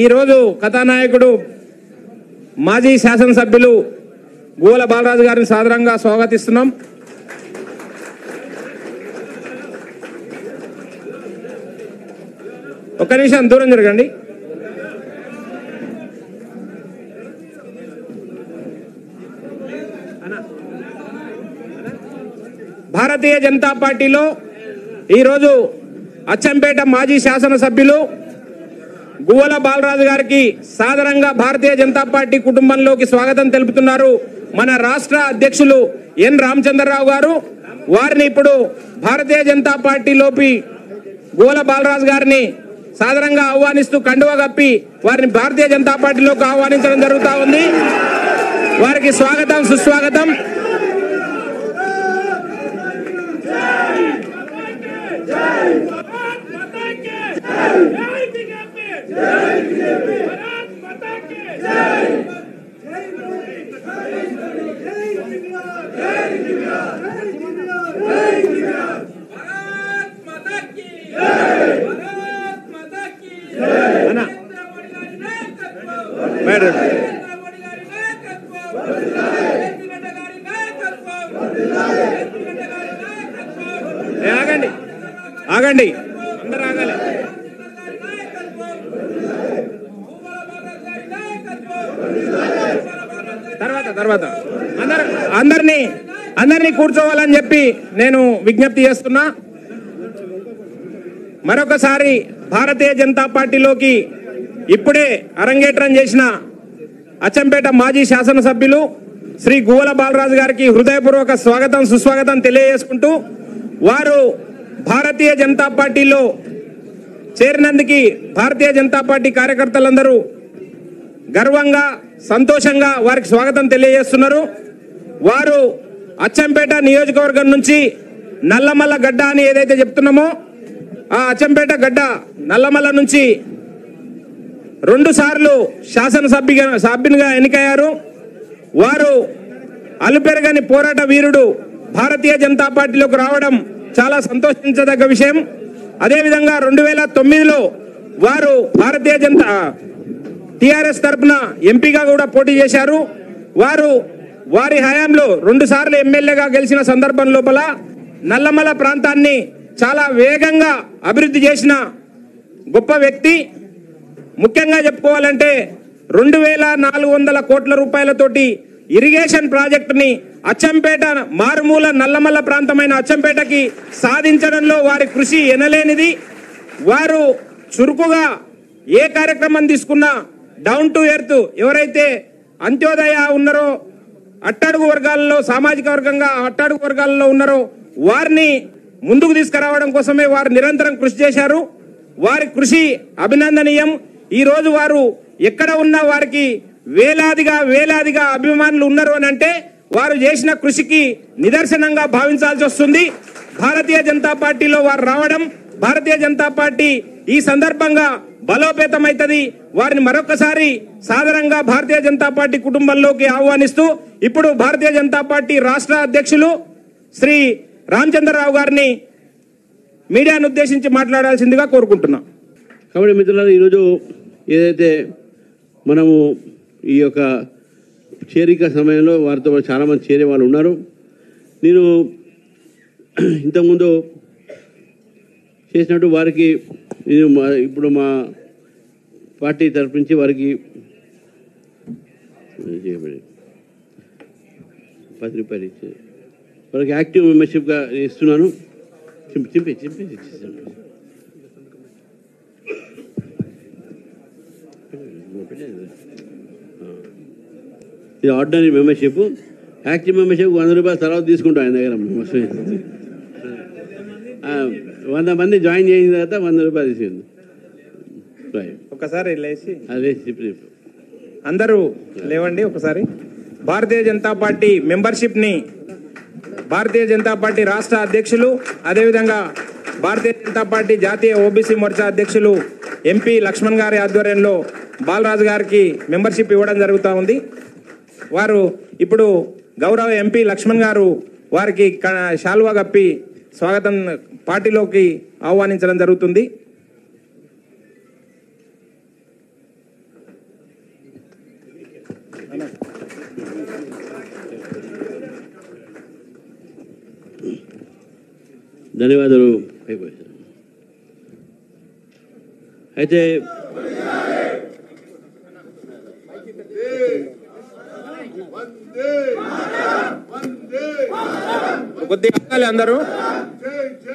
ఈరోజు కథానాయకుడు మాజీ శాసనసభ్యులు గువ్వల బాలరాజు గారిని సాదరంగా స్వాగతిస్తున్నాం. ఒక్క నిమిషం దూరం జరగండి. భారతీయ జనతా పార్టీలో ఈరోజు అచ్చంపేట మాజీ శాసనసభ్యులు గువ్వల బాలరాజు గారికి సాదరంగా భారతీయ జనతా పార్టీ కుటుంబంలోకి స్వాగతం తెలుపుతున్నారు మన రాష్ట్ర అధ్యక్షులు ఎన్ రామచంద్రరావు గారు. వారిని ఇప్పుడు భారతీయ జనతా పార్టీలోకి గువ్వల బాలరాజు గారిని సాదరంగా ఆహ్వానిస్తూ కండువా కప్పి వారిని భారతీయ జనతా పార్టీలోకి ఆహ్వానించడం జరుగుతూ ఉంది. వారికి స్వాగతం, సుస్వాగతం. ఆగండి ఆగండి అందరూ ఆగాలి. తర్వాత అందరినీ కూర్చోవాలని చెప్పి నేను విజ్ఞప్తి చేస్తున్నా. మరొకసారి భారతీయ జనతా పార్టీలోకి ఇప్పుడే అరంగేట్రం చేసిన అచ్చంపేట మాజీ శాసనసభ్యులు శ్రీ గువ్వల బాలరాజు గారికి హృదయపూర్వక స్వాగతం, సుస్వాగతం తెలియజేసుకుంటూ వారు భారతీయ జనతా పార్టీలో చేరినందుకు భారతీయ జనతా పార్టీ కార్యకర్తలందరూ గర్వంగా, సంతోషంగా వారికి స్వాగతం తెలియజేస్తున్నారు. వారు అచ్చంపేట నియోజకవర్గం నుంచి నల్లమల్ల గడ్డ అని ఏదైతే చెప్తున్నామో ఆ అచ్చంపేట గడ్డ నల్లమల్ల నుంచి 2 సార్లు శాసనసభ్యునిగా ఎన్నికయ్యారు. వారు అలుపెరగని పోరాట వీరుడు. భారతీయ జనతా పార్టీలోకి రావడం చాలా సంతోషించదగ్గ విషయం. అదేవిధంగా 2009లో వారు భారతీయ జనతా టిఆర్ఎస్ తరఫున ఎంపీగా కూడా పోటీ చేశారు. వారి హయాంలో 2 సార్లు ఎమ్మెల్యేగా గెలిచిన సందర్భం లోపల నల్లమల్ల ప్రాంతాన్ని చాలా వేగంగా అభివృద్ధి చేసిన గొప్ప వ్యక్తి. ముఖ్యంగా చెప్పుకోవాలంటే 2400 కోట్ల రూపాయలతోటి ఇరిగేషన్ ప్రాజెక్టుని అచ్చంపేట మారుమూల నల్లమల్ల ప్రాంతమైన అచ్చంపేటకి సాధించడంలో వారి కృషి ఎనలేనిది. వారు చురుకుగా ఏ కార్యక్రమం తీసుకున్నా డౌన్ టు ఎర్త్, ఎవరైతే అంత్యోదయ ఉన్నారో, అట్టడుగు వర్గాలలో, సామాజిక వర్గంగా అట్టడుగు వర్గాలలో ఉన్నారో వారిని ముందుకు తీసుకురావడం కోసమే వారు నిరంతరం కృషి చేశారు. వారి కృషి అభినందనీయం. ఈ రోజు వారు ఎక్కడ ఉన్నా వారికి వేలాదిగా అభిమానులు ఉన్నారు అని అంటే వారు చేసిన కృషికి నిదర్శనంగా భావించాల్సి వస్తుంది. భారతీయ జనతా పార్టీలో వారు రావడం, భారతీయ జనతా పార్టీ ఈ సందర్భంగా బలోపేతమైతది. వారిని మరొకసారి సాదరంగా భారతీయ జనతా పార్టీ కుటుంబంలోకి ఆహ్వానిస్తూ ఇప్పుడు భారతీయ జనతా పార్టీ రాష్ట్ర అధ్యక్షులు శ్రీ రామచంద్రరావు గారిని మీడియాను ఉద్దేశించి మాట్లాడాల్సిందిగా కోరుకుంటున్నాం. కాబట్టి మిత్రులారా, ఈరోజు ఏదైతే మనము ఈ యొక్క చేరిక సమయంలో వారితో చాలామంది చేరే వాళ్ళు ఉన్నారు. నేను ఇంతకుముందు చేసినట్టు వారికి నేను ఇప్పుడు మా పార్టీ తరఫు నుంచి వారికి 10 రూపాయలు ఇచ్చి వారికి యాక్టివ్ మెంబర్షిప్గా ఇస్తున్నాను. చింపి ఇది ఆర్డినరీ మెంబర్షిప్. యాక్టివ్ మెంబర్షిప్ 100 రూపాయలు తర్వాత తీసుకుంటాం ఆయన దగ్గర. 100 మంది జాయిన్ చేసిన తర్వాత 100 రూపాయలు తీసుకుంది. ఒకసారి అదే అందరూ లేవండి. ఒకసారి భారతీయ జనతా పార్టీ మెంబర్షిప్ని భారతీయ జనతా పార్టీ రాష్ట్ర అధ్యక్షులు, అదేవిధంగా భారతీయ జనతా పార్టీ జాతీయ ఓబీసీ మోర్చా అధ్యక్షులు ఎంపీ లక్ష్మణ్ గారి ఆధ్వర్యంలో బాలరాజు గారికి మెంబర్షిప్ ఇవ్వడం జరుగుతూ ఉంది. వారు ఇప్పుడు గౌరవ ఎంపీ లక్ష్మణ్ గారు వారికి శాల్వా కప్పి స్వాగతం పార్టీలోకి ఆహ్వానించడం జరుగుతుంది. ధన్యవాదాలు. అయితే కొద్దిగా అందరూ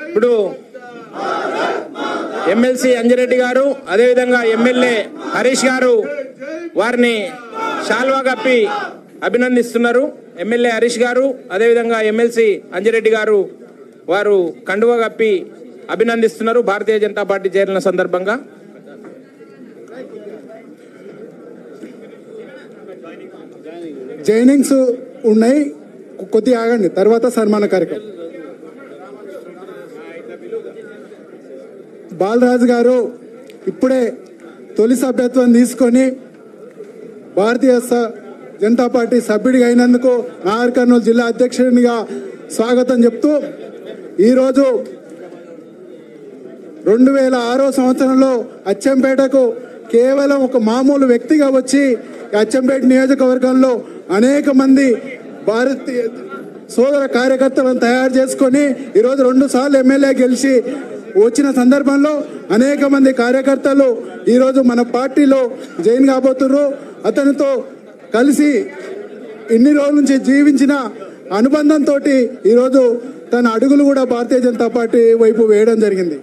ఇప్పుడు ఎమ్మెల్సీ అంజిరెడ్డి గారు అదేవిధంగా ఎమ్మెల్యే హరీష్ గారు వారిని శాల్వా కప్పి అభినందిస్తున్నారు. ఎమ్మెల్యే హరీష్ గారు అదేవిధంగా ఎమ్మెల్సీ అంజిరెడ్డి గారు వారు కండువా కప్పి అభినందిస్తున్నారు భారతీయ జనతా పార్టీ చేరిన సందర్భంగా. జైనింగ్స్ ఉన్నాయి, కొద్దిగా ఆగండి, తర్వాత సన్మాన కార్యక్రమం. బాలరాజు గారు ఇప్పుడే తొలి సభ్యత్వం తీసుకొని భారతీయ జనతా పార్టీ సభ్యుడిగా అయినందుకు నాగర్ కర్నూలు జిల్లా అధ్యక్షునిగా స్వాగతం చెప్తూ, ఈరోజు 2006 సంవత్సరంలో అచ్చంపేటకు కేవలం ఒక మామూలు వ్యక్తిగా వచ్చి అచ్చంపేట నియోజకవర్గంలో అనేక మంది భారతీయ సోదర కార్యకర్తలను తయారు చేసుకొని ఈరోజు 2 సార్లు ఎమ్మెల్యే గెలిచి వచ్చిన సందర్భంలో అనేక మంది కార్యకర్తలు ఈరోజు మన పార్టీలో జాయిన్ కాబోతున్నారు. అతనితో కలిసి ఇన్ని రోజుల నుంచి జీవించిన అనుబంధంతో ఈరోజు తన అడుగులు కూడా భారతీయ జనతా పార్టీ వైపు వేయడం జరిగింది.